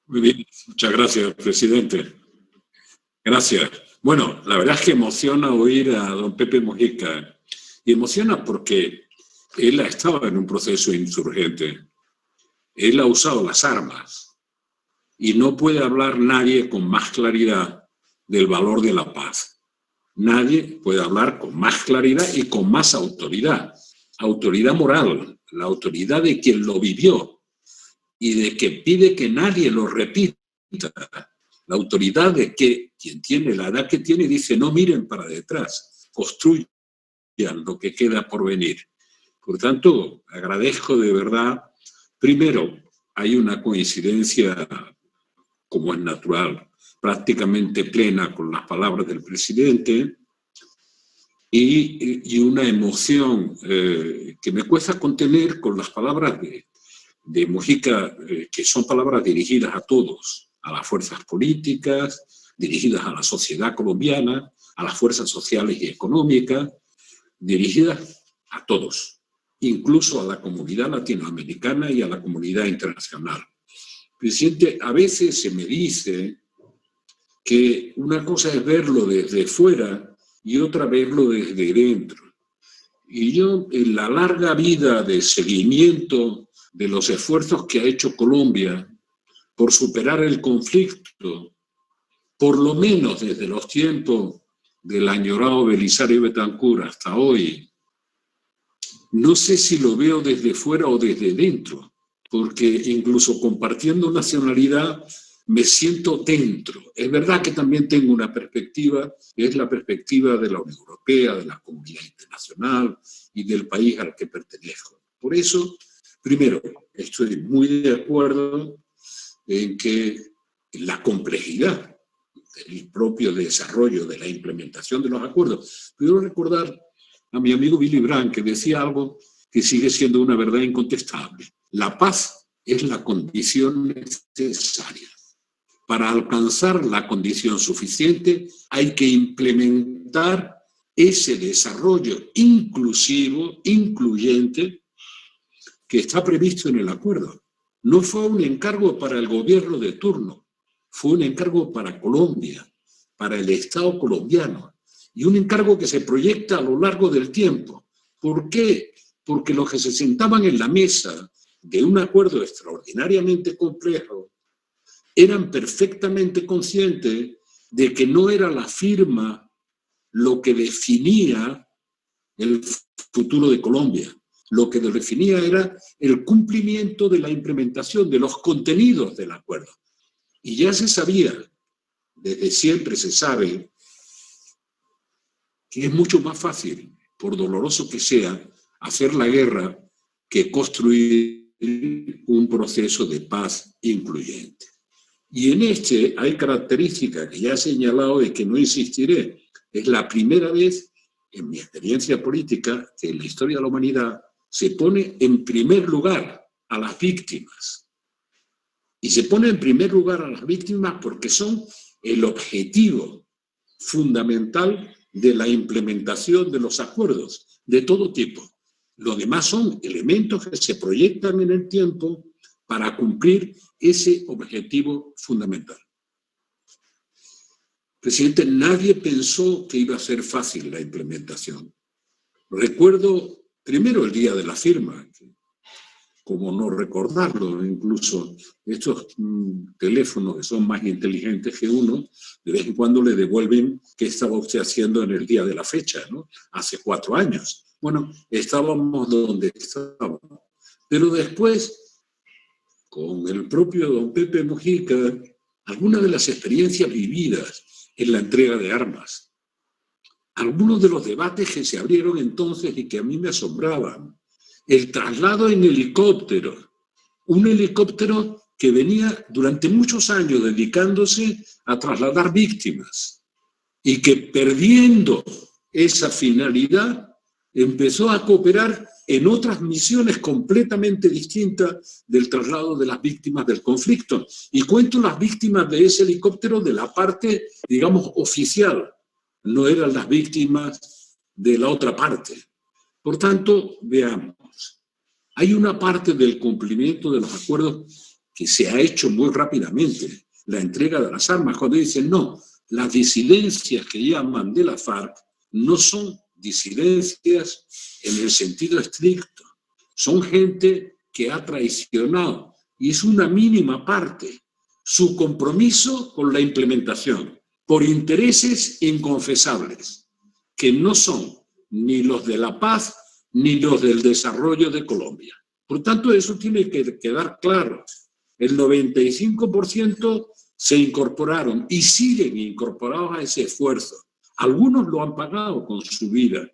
Muy bien, muchas gracias, presidente. Gracias. Bueno, la verdad es que emociona oír a don Pepe Mujica. Y emociona porque él ha estado en un proceso insurgente. Él ha usado las armas. Y no puede hablar nadie con más claridad del valor de la paz. Nadie puede hablar con más claridad y con más autoridad. Autoridad moral, la autoridad de quien lo vivió y de que pide que nadie lo repita. La autoridad de que quien tiene la edad que tiene dice no miren para detrás, construyan lo que queda por venir. Por tanto, agradezco de verdad. Primero, hay una coincidencia, como es natural, prácticamente plena con las palabras del presidente y una emoción que me cuesta contener con las palabras de Mujica, que son palabras dirigidas a todos, a las fuerzas políticas, dirigidas a la sociedad colombiana, a las fuerzas sociales y económicas, dirigidas a todos, incluso a la comunidad latinoamericana y a la comunidad internacional. Presidente, a veces se me dice que una cosa es verlo desde fuera y otra verlo desde dentro. Y yo, en la larga vida de seguimiento de los esfuerzos que ha hecho Colombia por superar el conflicto, por lo menos desde los tiempos del añorado Belisario Betancur hasta hoy, no sé si lo veo desde fuera o desde dentro, porque incluso compartiendo nacionalidad me siento dentro. Es verdad que también tengo una perspectiva, que es la perspectiva de la Unión Europea, de la comunidad internacional y del país al que pertenezco. Por eso, primero, estoy muy de acuerdo en que la complejidad del propio desarrollo, de la implementación de los acuerdos. Quiero recordar a mi amigo Willy Brandt, que decía algo que sigue siendo una verdad incontestable. La paz es la condición necesaria. Para alcanzar la condición suficiente hay que implementar ese desarrollo inclusivo, incluyente, que está previsto en el acuerdo. No fue un encargo para el gobierno de turno, fue un encargo para Colombia, para el Estado colombiano, y un encargo que se proyecta a lo largo del tiempo. ¿Por qué? Porque los que se sentaban en la mesa de un acuerdo extraordinariamente complejo eran perfectamente conscientes de que no era la firma lo que definía el futuro de Colombia. Lo que definía era el cumplimiento de la implementación de los contenidos del acuerdo. Y ya se sabía, desde siempre se sabe, que es mucho más fácil, por doloroso que sea, hacer la guerra que construir un proceso de paz incluyente. Y en este hay características que ya he señalado y que no insistiré. Es la primera vez en mi experiencia política que en la historia de la humanidad se pone en primer lugar a las víctimas. Y se pone en primer lugar a las víctimas porque son el objetivo fundamental de la implementación de los acuerdos de todo tipo. Lo demás son elementos que se proyectan en el tiempo para cumplir ese objetivo fundamental. Presidente, nadie pensó que iba a ser fácil la implementación. Recuerdo primero el día de la firma, como no recordarlo, incluso estos teléfonos que son más inteligentes que uno, de vez en cuando le devuelven qué estaba usted haciendo en el día de la fecha, ¿no? Hace 4 años. Bueno, estábamos donde estábamos. Pero después, con el propio don Pepe Mujica, algunas de las experiencias vividas en la entrega de armas, algunos de los debates que se abrieron entonces y que a mí me asombraban, el traslado en helicóptero, un helicóptero que venía durante muchos años dedicándose a trasladar víctimas y que perdiendo esa finalidad empezó a cooperar en otras misiones completamente distintas del traslado de las víctimas del conflicto. Y cuento las víctimas de ese helicóptero de la parte, digamos, oficial, no eran las víctimas de la otra parte. Por tanto, veamos. Hay una parte del cumplimiento de los acuerdos que se ha hecho muy rápidamente, la entrega de las armas, cuando dicen no, las disidencias que llaman de la FARC no son disidencias en el sentido estricto, son gente que ha traicionado, y es una mínima parte, su compromiso con la implementación, por intereses inconfesables, que no son ni los de la paz ni los del desarrollo de Colombia. Por tanto, eso tiene que quedar claro. El 95% se incorporaron y siguen incorporados a ese esfuerzo. Algunos lo han pagado con su vida,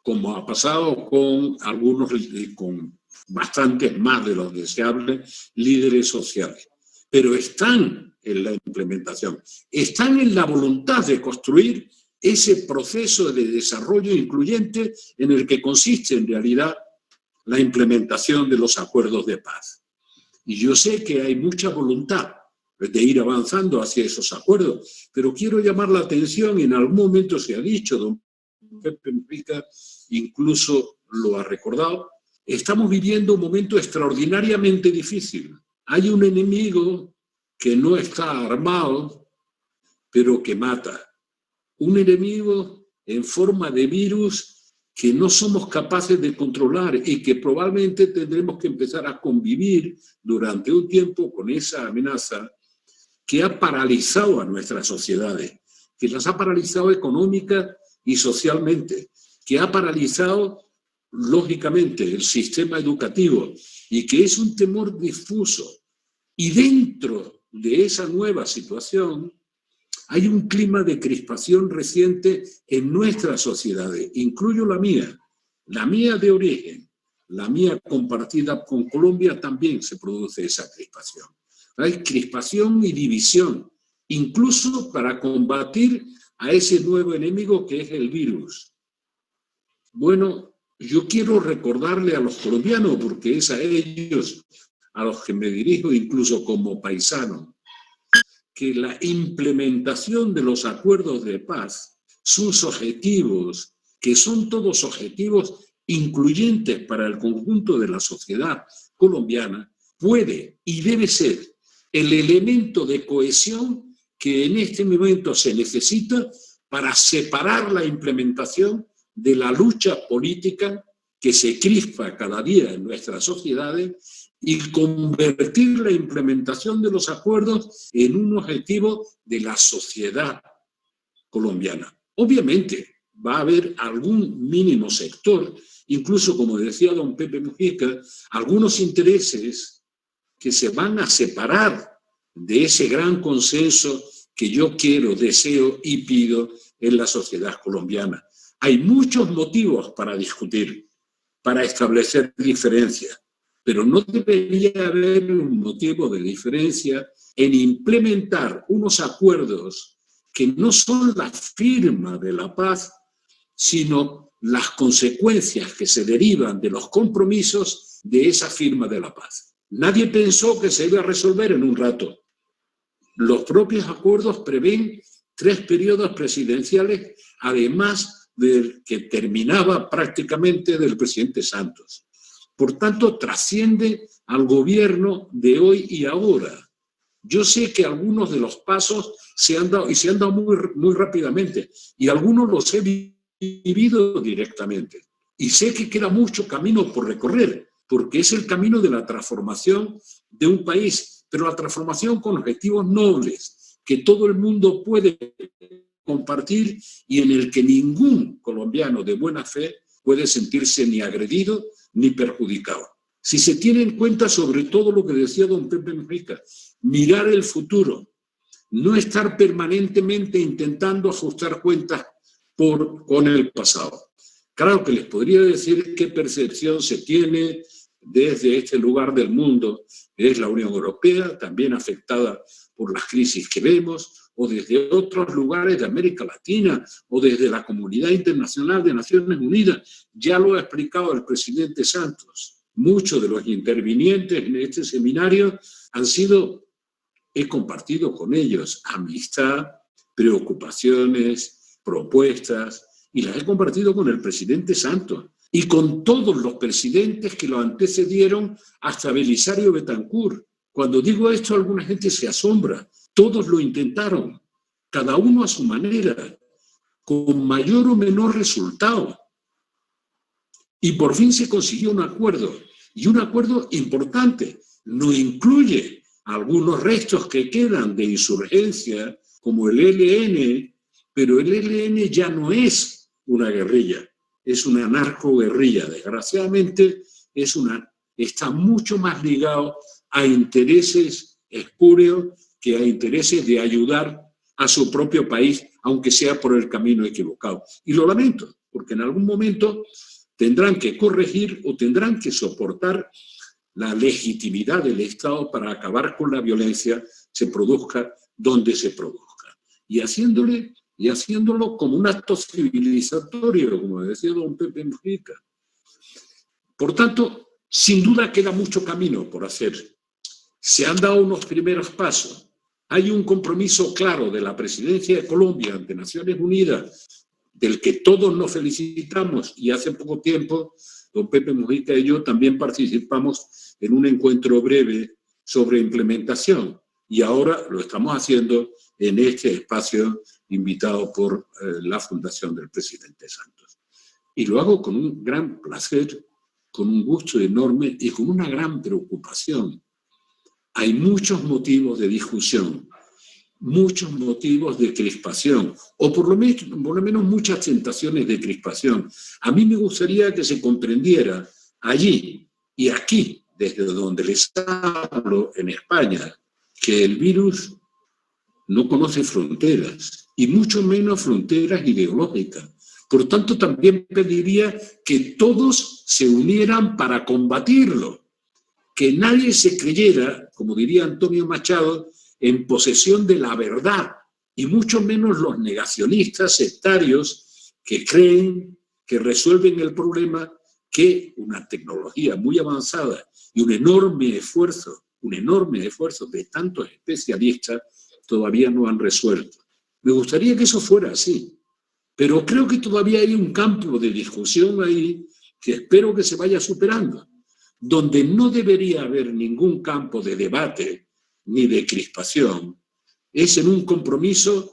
como ha pasado con algunos, con bastantes más de los deseables líderes sociales. Pero están en la implementación, están en la voluntad de construir ese proceso de desarrollo incluyente en el que consiste en realidad la implementación de los acuerdos de paz. Y yo sé que hay mucha voluntad de ir avanzando hacia esos acuerdos, pero quiero llamar la atención, en algún momento se ha dicho, don Pepe Mujica incluso lo ha recordado, estamos viviendo un momento extraordinariamente difícil. Hay un enemigo que no está armado, pero que mata. Un enemigo en forma de virus que no somos capaces de controlar y que probablemente tendremos que empezar a convivir durante un tiempo con esa amenaza que ha paralizado a nuestras sociedades, que las ha paralizado económica y socialmente, que ha paralizado lógicamente el sistema educativo y que es un temor difuso. Y dentro de esa nueva situación hay un clima de crispación reciente en nuestras sociedades, incluyo la mía de origen, la mía compartida con Colombia, también se produce esa crispación. Hay crispación y división, incluso para combatir a ese nuevo enemigo que es el virus. Bueno, yo quiero recordarle a los colombianos, porque es a ellos a los que me dirijo incluso como paisano, que la implementación de los acuerdos de paz, sus objetivos, que son todos objetivos incluyentes para el conjunto de la sociedad colombiana, puede y debe ser el elemento de cohesión que en este momento se necesita para separar la implementación de la lucha política que se crispa cada día en nuestras sociedades y convertir la implementación de los acuerdos en un objetivo de la sociedad colombiana. Obviamente va a haber algún mínimo sector, incluso como decía don Pepe Mujica, algunos intereses que se van a separar de ese gran consenso que yo quiero, deseo y pido en la sociedad colombiana. Hay muchos motivos para discutir, para establecer diferencias, pero no debería haber un motivo de diferencia en implementar unos acuerdos que no son la firma de la paz, sino las consecuencias que se derivan de los compromisos de esa firma de la paz. Nadie pensó que se iba a resolver en un rato. Los propios acuerdos prevén 3 periodos presidenciales, además del que terminaba prácticamente del presidente Santos. Por tanto, trasciende al gobierno de hoy y ahora. Yo sé que algunos de los pasos se han dado, y se han dado muy rápidamente, y algunos los he vivido directamente. Y sé que queda mucho camino por recorrer, porque es el camino de la transformación de un país, pero la transformación con objetivos nobles, que todo el mundo puede compartir y en el que ningún colombiano de buena fe puede sentirse ni agredido ni perjudicado. Si se tiene en cuenta sobre todo lo que decía don Pepe Mujica, mirar el futuro, no estar permanentemente intentando ajustar cuentas con el pasado. Claro que les podría decir qué percepción se tiene desde este lugar del mundo, que es la Unión Europea, también afectada por las crisis que vemos, o desde otros lugares de América Latina, o desde la Comunidad Internacional de Naciones Unidas. Ya lo ha explicado el presidente Santos. Muchos de los intervinientes en este seminario he compartido con ellos amistad, preocupaciones, propuestas, y las he compartido con el presidente Santos. y con todos los presidentes que lo antecedieron hasta Belisario Betancur. Cuando digo esto, alguna gente se asombra. Todos lo intentaron, cada uno a su manera, con mayor o menor resultado. Y por fin se consiguió un acuerdo, y un acuerdo importante. No incluye algunos restos que quedan de insurgencia, como el ELN, pero el ELN ya no es una guerrilla, es una narcoguerrilla. Desgraciadamente, está mucho más ligado a intereses espurios que a intereses de ayudar a su propio país, aunque sea por el camino equivocado. Y lo lamento, porque en algún momento tendrán que corregir o tendrán que soportar la legitimidad del Estado para acabar con la violencia, se produzca donde se produzca. Y haciéndolo como un acto civilizatorio, como decía don Pepe Mujica. Por tanto, sin duda queda mucho camino por hacer. Se han dado unos primeros pasos. Hay un compromiso claro de la presidencia de Colombia ante Naciones Unidas, del que todos nos felicitamos, y hace poco tiempo don Pepe Mujica y yo también participamos en un encuentro breve sobre implementación, y ahora lo estamos haciendo en este espacio invitado por la Fundación del Presidente Santos. Y lo hago con un gran placer, con un gusto enorme y con una gran preocupación. Hay muchos motivos de discusión, muchos motivos de crispación, o por lo menos muchas tentaciones de crispación. A mí me gustaría que se comprendiera allí y aquí, desde donde les hablo en España, que el virus no conoce fronteras, y mucho menos fronteras ideológicas. Por tanto, también pediría que todos se unieran para combatirlo, que nadie se creyera, como diría Antonio Machado, en posesión de la verdad, y mucho menos los negacionistas sectarios que creen que resuelven el problema que una tecnología muy avanzada y un enorme esfuerzo de tantos especialistas todavía no han resuelto. Me gustaría que eso fuera así, pero creo que todavía hay un campo de discusión ahí que espero que se vaya superando, donde no debería haber ningún campo de debate ni de crispación, es en un compromiso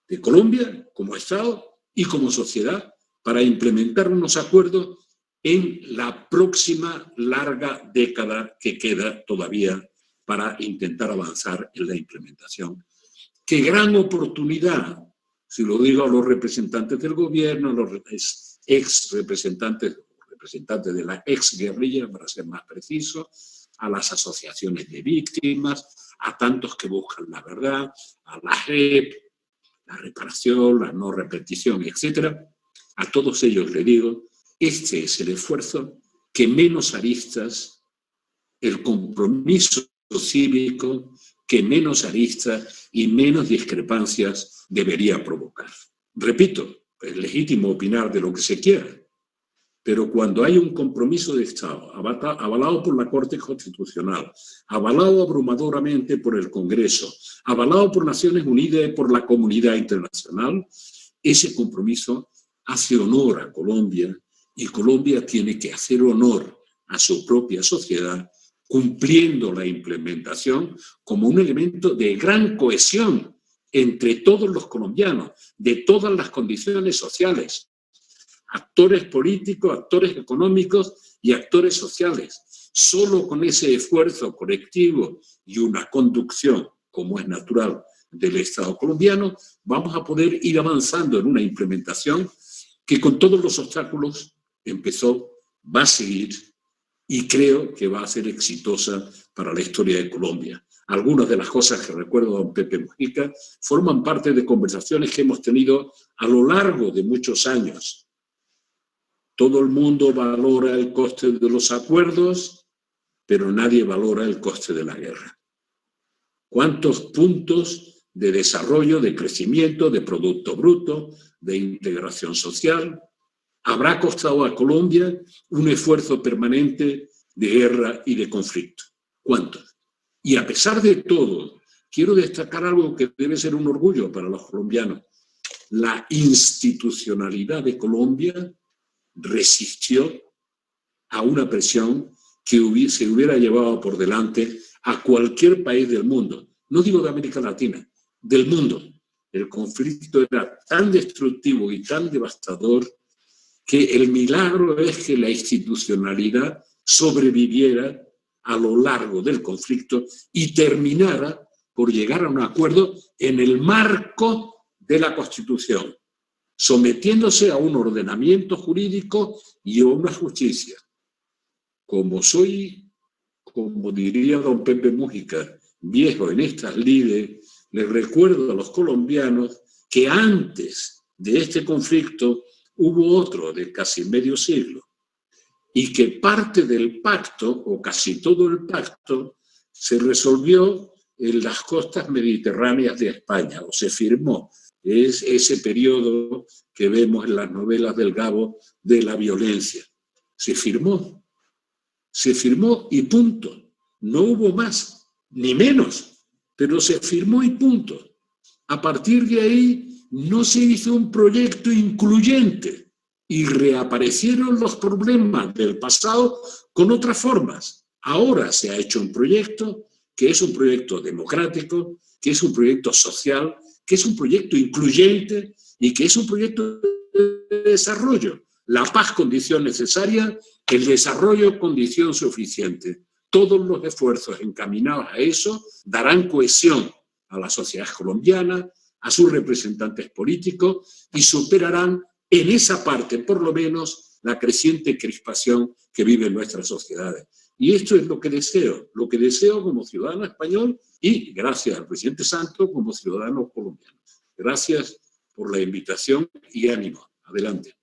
de Colombia como Estado y como sociedad para implementar unos acuerdos en la próxima larga década que queda todavía para intentar avanzar en la implementación. ¡Qué gran oportunidad! Si lo digo a los representantes del gobierno, a los representantes de la exguerrilla, para ser más preciso, a las asociaciones de víctimas, a tantos que buscan la verdad, a la JEP, la reparación, la no repetición, etc. A todos ellos les digo, este es el esfuerzo que menos aristas, el compromiso cívico, que menos aristas y menos discrepancias debería provocar. Repito, es legítimo opinar de lo que se quiera, pero cuando hay un compromiso de Estado avalado por la Corte Constitucional, avalado abrumadoramente por el Congreso, avalado por Naciones Unidas y por la comunidad internacional, ese compromiso hace honor a Colombia, y Colombia tiene que hacer honor a su propia sociedad, cumpliendo la implementación como un elemento de gran cohesión entre todos los colombianos, de todas las condiciones sociales, actores políticos, actores económicos y actores sociales. Solo con ese esfuerzo colectivo y una conducción, como es natural, del Estado colombiano, vamos a poder ir avanzando en una implementación que con todos los obstáculos empezó, va a seguir y creo que va a ser exitosa para la historia de Colombia. Algunas de las cosas que recuerdo a don Pepe Mujica forman parte de conversaciones que hemos tenido a lo largo de muchos años. Todo el mundo valora el coste de los acuerdos, pero nadie valora el coste de la guerra. ¿Cuántos puntos de desarrollo, de crecimiento, de Producto Bruto, de integración social habrá costado a Colombia un esfuerzo permanente de guerra y de conflicto? ¿Cuántos? Y a pesar de todo, quiero destacar algo que debe ser un orgullo para los colombianos. La institucionalidad de Colombia resistió a una presión que se hubiera llevado por delante a cualquier país del mundo. No digo de América Latina, del mundo. El conflicto era tan destructivo y tan devastador que el milagro es que la institucionalidad sobreviviera a lo largo del conflicto y terminara por llegar a un acuerdo en el marco de la Constitución, sometiéndose a un ordenamiento jurídico y a una justicia. Como diría don Pepe Mújica, viejo en estas lides, les recuerdo a los colombianos que antes de este conflicto hubo otro de casi medio siglo, y que parte del pacto, o casi todo el pacto, se resolvió en las costas mediterráneas de España, o se firmó. Es ese periodo que vemos en las novelas del Gabo de la violencia. Se firmó y punto. No hubo más, ni menos, pero se firmó y punto. A partir de ahí no se hizo un proyecto incluyente y reaparecieron los problemas del pasado con otras formas. Ahora se ha hecho un proyecto que es un proyecto democrático, que es un proyecto social, que es un proyecto incluyente y que es un proyecto de desarrollo. La paz, condición necesaria, el desarrollo, condición suficiente. Todos los esfuerzos encaminados a eso darán cohesión a la sociedad colombiana, a sus representantes políticos y superarán en esa parte, por lo menos, la creciente crispación que viven nuestras sociedades. Y esto es lo que deseo como ciudadano español y, gracias al presidente Santos, como ciudadano colombiano. Gracias por la invitación y ánimo. Adelante.